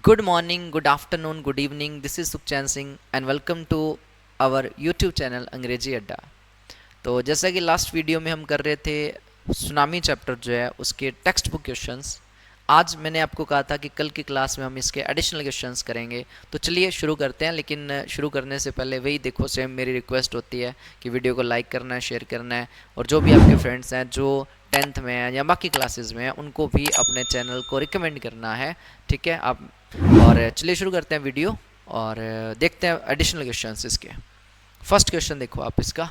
Good morning, good afternoon, good evening. This is Sukhchand Singh and welcome to our YouTube channel अंग्रेजी अड्डा। तो जैसा कि last video में हम कर रहे थे सुनामी चैप्टर जो है उसके टेक्स्ट बुक क्वेश्चंस, आज मैंने आपको कहा था कि कल की क्लास में हम इसके एडिशनल क्वेश्चंस करेंगे। तो चलिए शुरू करते हैं, लेकिन शुरू करने से पहले वही देखो, सेम मेरी रिक्वेस्ट होती है कि वीडियो को लाइक करना है, शेयर करना है, और जो भी आपके फ्रेंड्स हैं जो 10th में हैं या बाकी क्लासेस में हैं उनको भी अपने चैनल को रिकमेंड करना है, ठीक है आप। और चलिए शुरू करते हैं वीडियो और देखते हैं एडिशनल क्वेश्चंस इसके। फर्स्ट क्वेश्चन देखो आप इसका,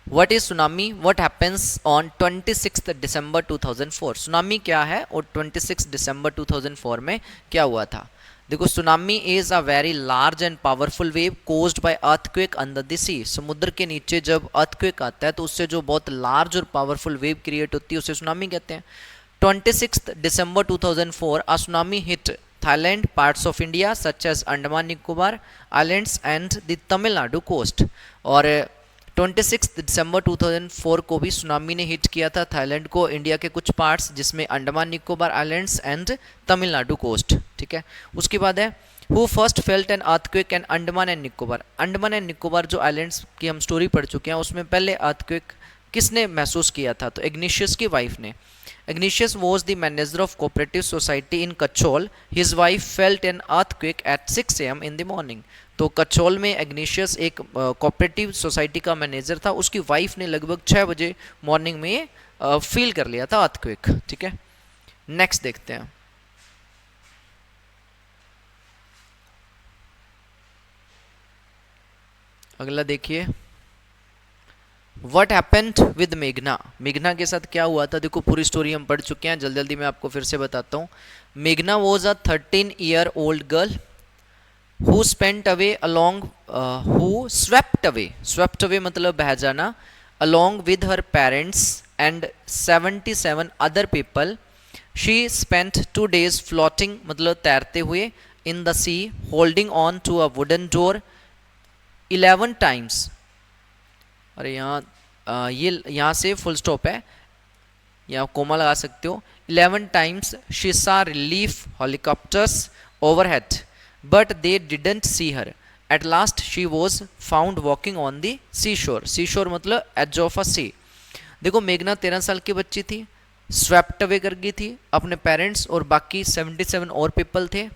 what is tsunami, what happens on 26 December 2004। Tsunami क्या है और 26 दिसंबर 2004 में क्या हुआ था। देखो, tsunami is a very large and powerful wave caused by earthquake under the sea. समुद्र के नीचे जब अर्थक्वेक आता है तो उससे जो बहुत लार्ज और पावरफुल वेव क्रिएट होती है उसे सुनामी कहते हैं। 26 December 2004, a tsunami hit Thailand, parts of India such as Andaman Nicobar Islands and the Tamil Nadu coast। और 26 दिसंबर 2004 को भी सुनामी ने हिट किया था थाईलैंड को, इंडिया के कुछ पार्ट्स जिसमें Andaman Nicobar islands and Tamil Nadu coast, ठीक है। उसके बाद है who first felt an earthquake and Andaman and Nicobar. Andaman and Nicobar जो आइलैंड्स की हम स्टोरी पढ़ चुके हैं उसमें पहले अर्थक्वेक किसने महसूस किया था, तो इग्निशियस की वाइफ ने। Ignatius was the manager of cooperative society in Kachol. His wife felt an earthquake at 6 a.m. in the morning। तो कचौल में इग्निशियस एक कोऑपरेटिव सोसाइटी का मैनेजर था, उसकी वाइफ ने लगभग 6 बजे मॉर्निंग में फील कर लिया था अर्थक्वेक, ठीक है। नेक्स्ट देखते हैं, अगला देखिए, वट हैपेंड विद मेघना। मेघना के साथ क्या हुआ था, देखो पूरी स्टोरी हम पढ़ चुके हैं, जल्दी जल्दी मैं आपको फिर से बताता हूँ। मेघना was a 13-year-old girl who spent away along who swept away मतलब बह जाना, along with her parents and 77 other people. She spent 2 days floating मतलब तैरते हुए in the sea, holding on to a wooden door 11 times। अरे यहाँ ये यहाँ से फुल स्टॉप है, यहाँ कोमा लगा सकते हो। 11 times she saw relief helicopters overhead but they didn't see her। At last she was found walking on the seashore। seashore मतलब edge of a sea। देखो मेघना 13 साल की बच्ची थी, स्वेप्ट अवे कर गई थी, अपने पेरेंट्स और बाकी 77 और पीपल थे,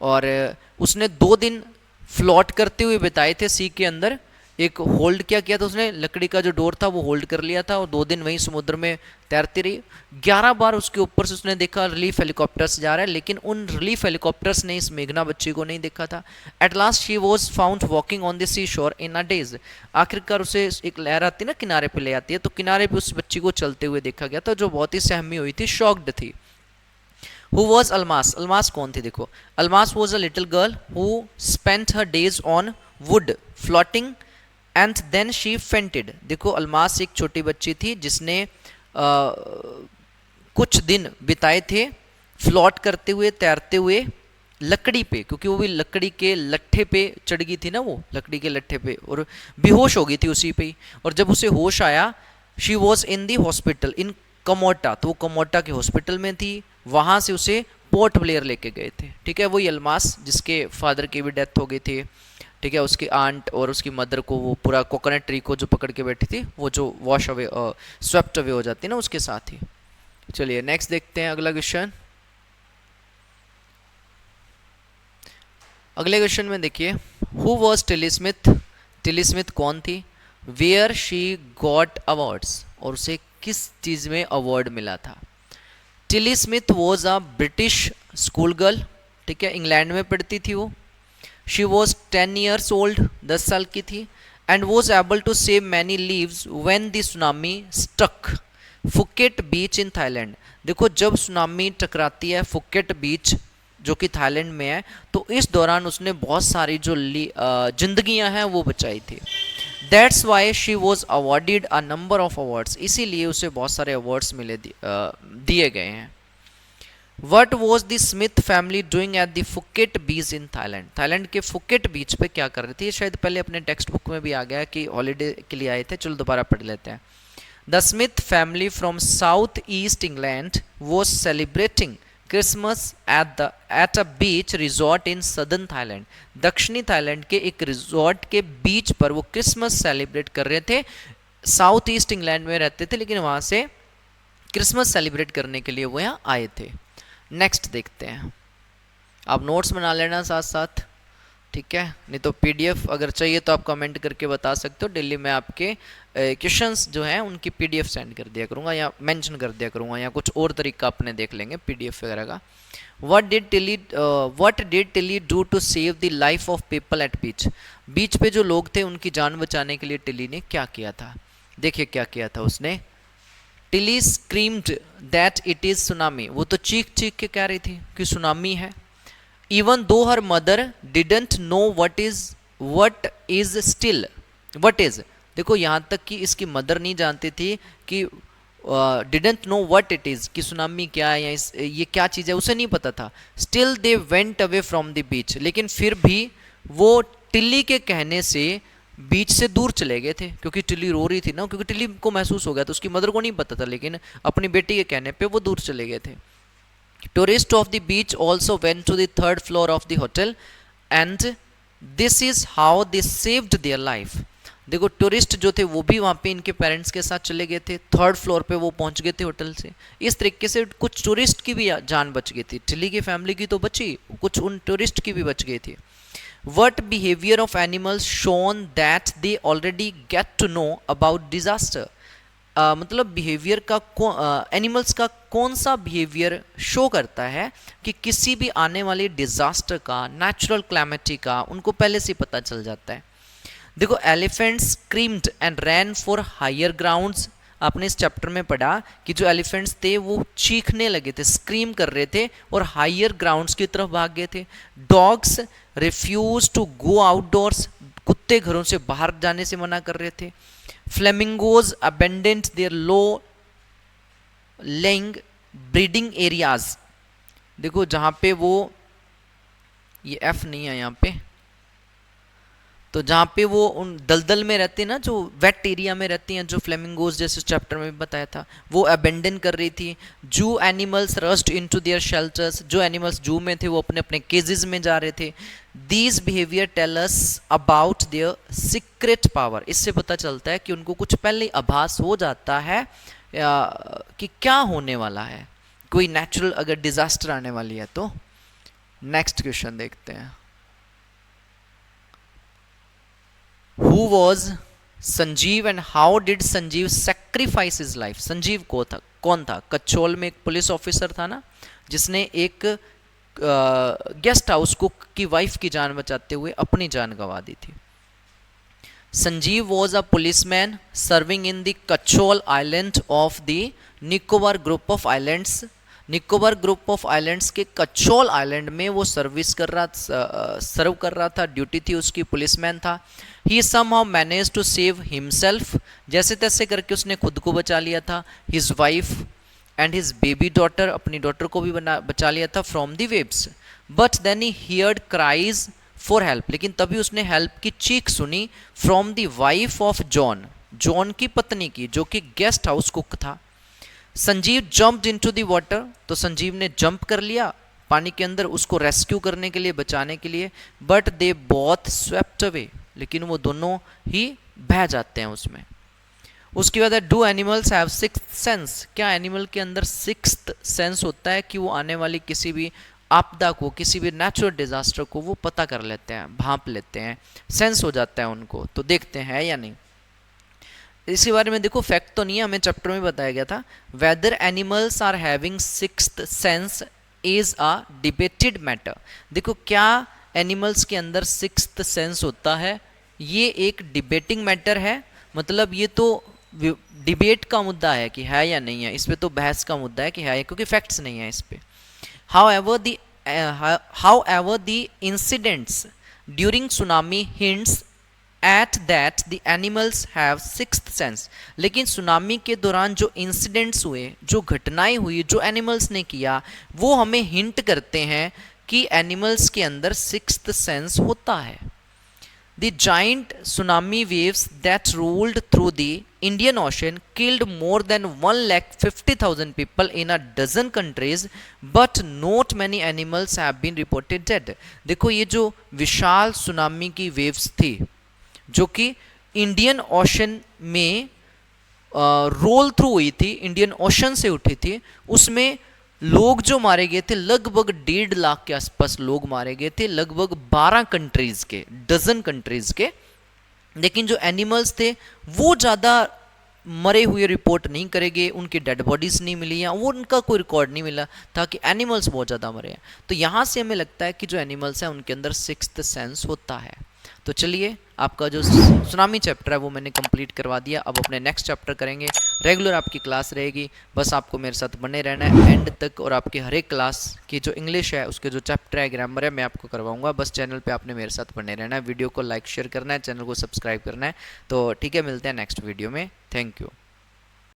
और उसने 2 दिन फ्लॉट करते हुए बिताए थे सी के अंदर। एक होल्ड क्या किया था उसने, लकड़ी का जो डोर था वो होल्ड कर लिया था और 2 दिन वहीं समुद्र में तैरती रही। 11 बार उसके ऊपर से उसने देखा रिलीफ हेलीकॉप्टर्स जा रहा है, लेकिन उन रिलीफ हेलीकॉप्टर्स ने इस मेघना बच्ची को नहीं देखा था। At last she was found walking on the sea shore in a days. आखिरकार उसे एक लहर आती है ना, किनारे पे ले आती है, तो किनारे पे उस बच्ची को चलते हुए देखा गया था, जो बहुत ही सहमी हुई थी, शॉक्ड थी। Who was Almas. अलमास कौन थी, देखो Almas was a little girl who spent her days on wood floating and then she fainted. देखो अलमास एक छोटी बच्ची थी जिसने कुछ दिन बिताए थे फ्लॉट करते हुए, तैरते हुए लकड़ी पे, क्योंकि वो भी लकड़ी के लट्ठे पे चढ़ गई थी ना, वो लकड़ी के लट्ठे पे, और बेहोश हो गई थी उसी पे ही। और जब उसे होश आया, she was in the hospital in Kamorta, तो वो कमोटा के हॉस्पिटल में थी, वहाँ से उसे पोर्ट ब्लेयर लेके गए थे, ठीक है। वही अलमास जिसके फादर की भी डेथ हो गई थी, ठीक है, उसकी आंट और उसकी मदर को वो पूरा कोकोनट ट्री को जो पकड़ के बैठी थी, वो जो वॉश अवे स्वेप्ट अवे हो जाती है ना उसके साथ ही। चलिए नेक्स्ट देखते हैं अगला क्वेश्चन। अगले क्वेश्चन में देखिए, who was Tilly Smith. Tilly Smith कौन थी, वेयर शी गॉट अवार्ड्स, और उसे किस चीज़ में अवार्ड मिला था। Tilly Smith was a British school girl, ठीक है, इंग्लैंड में पढ़ती थी वो। शी वॉज 10 years old, 10 साल की थी, and was able to save many lives when the tsunami stuck Phuket beach in Thailand. देखो जब सुनामी टकराती है फुकेट बीच जो कि थाईलैंड में है, तो इस दौरान उसने बहुत सारी जो जिंदगियां हैं वो बचाई थी। That's why she was awarded a number of awards, इसीलिए उसे बहुत सारे अवार्ड्स मिले दिए गए हैं। What was the Smith family doing at the Phuket beach in Thailand. Thailand के फुकेट बीच पे क्या कर रहे थे, ये शायद पहले अपने टेक्स्ट बुक में भी आ गया कि हॉलीडे के लिए आए थे, चलो दोबारा पढ़ लेते हैं। The Smith family from south east England was celebrating Christmas at a beach resort in southern Thailand. दक्षिणी थाईलैंड के एक रिजॉर्ट के बीच पर वो क्रिसमस सेलिब्रेट कर रहे थे। साउथ ईस्ट इंग्लैंड में रहते थे, लेकिन वहाँ से क्रिसमस सेलिब्रेट करने के लिए वो यहाँ आए थे। नेक्स्ट देखते हैं, आप नोट्स बना लेना साथ साथ, ठीक है। नहीं तो पीडीएफ अगर चाहिए तो आप कमेंट करके बता सकते हो। डेली मैं आपके क्वेश्चंस जो हैं उनकी पीडीएफ सेंड कर दिया करूँगा या मेंशन कर दिया करूँगा, या कुछ और तरीका अपने देख लेंगे पीडीएफ वगैरह का। What did Tilly do to save the life of people at beach. Beach पे जो लोग थे उनकी जान बचाने के लिए टिली ने क्या किया था। देखिए क्या किया था उसने। Tilly screamed that it is tsunami. वो तो चीख चीख के कह रही थी कि सुनामी है। Even though her mother didn't know what is still what is. देखो यहाँ तक कि इसकी मदर नहीं जानती थी कि didn't know what it is, कि सुनामी क्या है या ये क्या चीज़ है, उसे नहीं पता था। Still they went away from the beach. लेकिन फिर भी वो टिल्ली के कहने से बीच से दूर चले गए थे, क्योंकि टिल्ली रो रही थी ना, क्योंकि टिल्ली को महसूस हो गया था, उसकी मदर को नहीं पता था, लेकिन अपनी बेटी के कहने पे वो दूर चले गए थे। Tourist of the beach also went to the third floor of the hotel and this is how they saved their life. देखो टूरिस्ट जो थे वो भी वहाँ पे इनके पेरेंट्स के साथ चले गए थे, थर्ड फ्लोर पे वो पहुँच गए थे होटल से। इस तरीके से कुछ टूरिस्ट की भी जान बच गई थी, टिल्ली की फैमिली की तो बची, कुछ उन टूरिस्ट की भी बच गई थी। What behavior of animals shown that they already get to know about disaster? मतलब बिहेवियर का एनिमल्स का कौन सा बिहेवियर शो करता है कि किसी भी आने वाली डिजास्टर का, नेचुरल क्लैमिटी का उनको पहले से पता चल जाता है। देखो elephants screamed and ran for higher grounds. आपने इस चैप्टर में पढ़ा कि जो एलिफेंट्स थे वो चीखने लगे थे, स्क्रीम कर रहे थे और हायर ग्राउंड्स की तरफ भाग गए थे। Dogs refuse to go outdoors. कुत्ते घरों से बाहर जाने से मना कर रहे थे। Flamingos abundant there low laying breeding areas. देखो जहां पे वो, ये एफ नहीं है यहाँ पे, तो जहाँ पे वो उन दलदल में रहते हैं ना, जो वेट एरिया में रहती हैं, जो फ्लेमिंगोज जैसे चैप्टर में भी बताया था, वो अबेंडन कर रही थी। जू animals rushed into their shelters. जो एनिमल्स जू में थे वो अपने अपने केजेस में जा रहे थे। These behaviour tell us about their secret power. इससे पता चलता है कि उनको कुछ पहले आभास हो जाता है कि क्या होने वाला है, कोई नेचुरल अगर डिजास्टर आने वाली है तो। नेक्स्ट क्वेश्चन देखते हैं। Who was Sanjeev and how did Sanjeev sacrifice his life. Sanjeev कौन था? कच्छोल में एक पुलिस ऑफिसर था ना, जिसने एक गेस्ट हाउस कुक की वाइफ की जान बचाते हुए अपनी जान गंवा दी थी। Sanjeev was a policeman serving in the Katchal island of the Nicobar group of islands. Nicobar group of islands के कच्छोल आइलैंड में वो सर्व कर रहा था, ड्यूटी थी उसकी, पुलिसमैन था। He somehow manage to save himself. जैसे तैसे करके उसने खुद को बचा लिया था। His wife and his baby daughter, अपनी डॉटर को भी बचा लिया था from the waves. But then he heard cries for help. लेकिन तभी उसने हेल्प की चीख सुनी from the wife of John, John की पत्नी की, जो कि गेस्ट हाउस कुक था। Sanjeev jumped into the water. तो संजीव ने जंप कर लिया पानी के अंदर उसको रेस्क्यू करने के लिए, बचाने के लिए। But they both swept away. लेकिन वो दोनों ही बह जाते हैं उसमें। उसके बाद do animals have sixth sense. क्या एनिमल के अंदर सिक्स्थ सेंस होता है कि वो आने वाली किसी भी आपदा को, किसी भी नेचुरल डिजास्टर को वो पता कर लेते हैं, भांप लेते हैं, सेंस हो जाता है उनको। तो देखते हैं या नहीं। इसके बारे में देखो फैक्ट तो नहीं है, हमें चैप्टर में बताया गया था। Whether animals are having sixth sense is a debated matter. देखो क्या एनिमल्स के अंदर सिक्स्थ सेंस होता है, ये एक डिबेटिंग मैटर है। मतलब ये तो डिबेट का मुद्दा है कि है या नहीं है, इस पे तो बहस का मुद्दा है कि है, क्योंकि फैक्ट्स नहीं है इस पे। However, the incidents during tsunami hints at that the animals have sixth sense। लेकिन सुनामी के दौरान जो इंसिडेंट्स हुए, जो घटनाएं हुई, जो एनिमल्स ने किया, वो हमें हिंट करते हैं कि एनिमल्स के अंदर सिक्स्थ सेंस होता है। The giant tsunami waves that rolled through the Indian Ocean killed more than 1,50,000 people in a dozen countries, but not many animals have been reported dead. देखो ये जो विशाल सुनामी की वेव्स थी जो कि इंडियन ओशन में रोल थ्रू हुई थी, इंडियन ओशन से उठी थी, उसमें लोग जो मारे गए थे लगभग 1.5 लाख के आसपास लोग मारे गए थे, लगभग 12 कंट्रीज के, डजन कंट्रीज के। लेकिन जो एनिमल्स थे वो ज़्यादा मरे हुए रिपोर्ट नहीं करेंगे, उनकी डेड बॉडीज नहीं मिली या वो उनका कोई रिकॉर्ड नहीं मिला था कि एनिमल्स बहुत ज़्यादा मरे हैं। तो यहाँ से हमें लगता है कि जो एनिमल्स हैं उनके अंदर सिक्स्थ सेंस होता है। तो चलिए आपका जो सुनामी चैप्टर है वो मैंने कंप्लीट करवा दिया। अब अपने नेक्स्ट चैप्टर करेंगे, रेगुलर आपकी क्लास रहेगी, बस आपको मेरे साथ बने रहना है एंड तक। और आपकी हर एक क्लास की जो इंग्लिश है उसके जो चैप्टर है, ग्रामर है, मैं आपको करवाऊंगा। बस चैनल पे आपने मेरे साथ बने रहना है, वीडियो को लाइक शेयर करना है, चैनल को सब्सक्राइब करना है। तो ठीक है, मिलते हैं नेक्स्ट वीडियो में। Thank you.